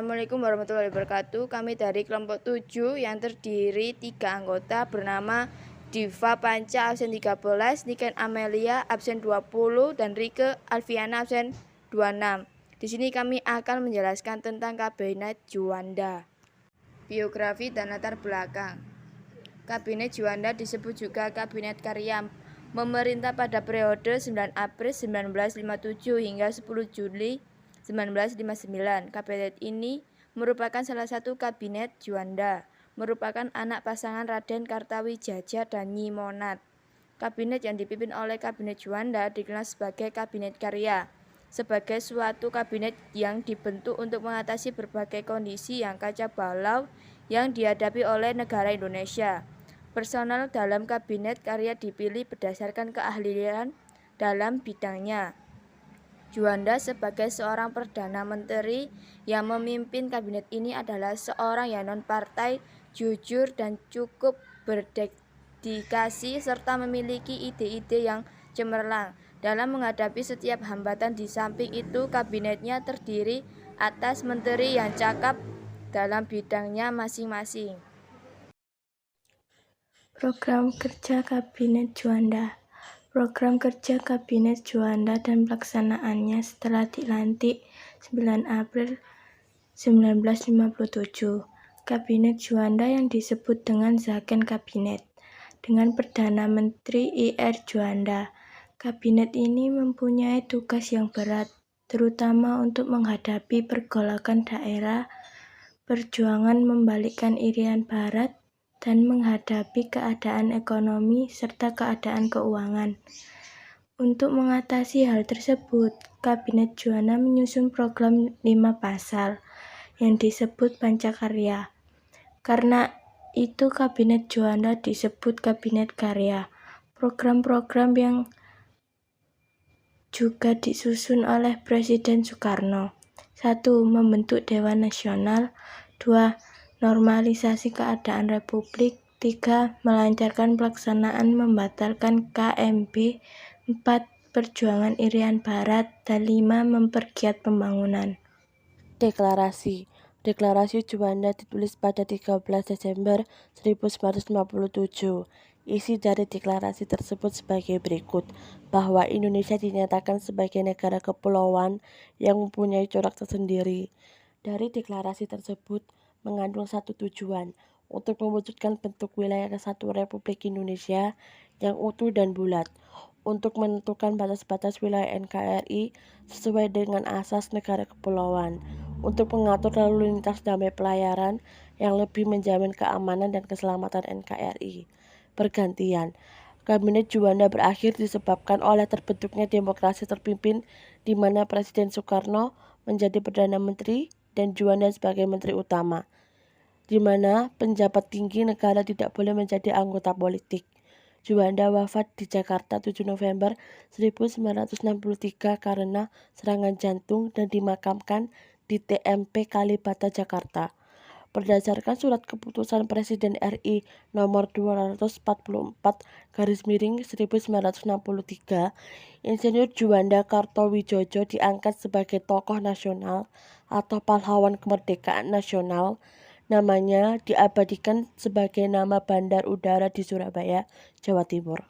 Assalamualaikum warahmatullahi wabarakatuh. Kami dari kelompok 7 yang terdiri 3 anggota bernama Diva Panca absen 13, Niken Amelia absen 20, dan Rike Alfiana absen 26. Di sini kami akan menjelaskan tentang Kabinet Juanda. Biografi dan latar belakang. Kabinet Juanda disebut juga Kabinet Karya, memerintah pada periode 9 April 1957 hingga 10 Juli 1959. Kabinet ini merupakan salah satu kabinet Juanda, merupakan anak pasangan Raden Kartawijaya dan Nyi Monat. Kabinet yang dipimpin oleh Kabinet Juanda dikenal sebagai Kabinet Karya, sebagai suatu kabinet yang dibentuk untuk mengatasi berbagai kondisi yang kacau balau yang dihadapi oleh negara Indonesia. Personal dalam Kabinet Karya dipilih berdasarkan keahlian dalam bidangnya. Juanda sebagai seorang Perdana Menteri yang memimpin kabinet ini adalah seorang yang non-partai, jujur, dan cukup berdedikasi serta memiliki ide-ide yang cemerlang dalam menghadapi setiap hambatan. Di samping itu, kabinetnya terdiri atas menteri yang cakap dalam bidangnya masing-masing. Program kerja Kabinet Juanda. Program kerja Kabinet Juanda dan pelaksanaannya setelah dilantik 9 April 1957. Kabinet Juanda yang disebut dengan Zakon Kabinet dengan Perdana Menteri Ir Juanda. Kabinet ini mempunyai tugas yang berat, terutama untuk menghadapi pergolakan daerah, perjuangan membalikkan Irian Barat, dan menghadapi keadaan ekonomi serta keadaan keuangan. Untuk mengatasi hal tersebut, Kabinet Juanda menyusun program 5 pasal yang disebut Pancakarya. Karena itu Kabinet Juanda disebut Kabinet Karya. Program-program yang juga disusun oleh Presiden Soekarno. 1. Membentuk Dewan Nasional. 2. Normalisasi keadaan Republik. 3. Melancarkan pelaksanaan membatalkan KMB. 4. Perjuangan Irian Barat. Dan 5. Mempergiat pembangunan. Deklarasi Juanda ditulis pada 13 Desember 1957. Isi dari deklarasi tersebut sebagai berikut, bahwa Indonesia dinyatakan sebagai negara kepulauan yang mempunyai corak tersendiri. Dari deklarasi tersebut mengandung satu tujuan, untuk mewujudkan bentuk wilayah kesatuan Republik Indonesia yang utuh dan bulat, untuk menentukan batas-batas wilayah NKRI sesuai dengan asas negara kepulauan, untuk mengatur lalu lintas damai pelayaran yang lebih menjamin keamanan dan keselamatan NKRI. Bergantian, Kabinet Juanda berakhir disebabkan oleh terbentuknya demokrasi terpimpin di mana Presiden Soekarno menjadi Perdana Menteri dan Juanda sebagai Menteri Utama, di mana penjabat tinggi negara tidak boleh menjadi anggota politik. Juanda wafat di Jakarta 7 November 1963 karena serangan jantung dan dimakamkan di TMP Kalibata, Jakarta. Berdasarkan surat keputusan Presiden RI nomor 244/1963, Insinyur Juanda Kartowijojo diangkat sebagai tokoh nasional atau pahlawan kemerdekaan nasional. Namanya diabadikan sebagai nama Bandar Udara di Surabaya, Jawa Timur.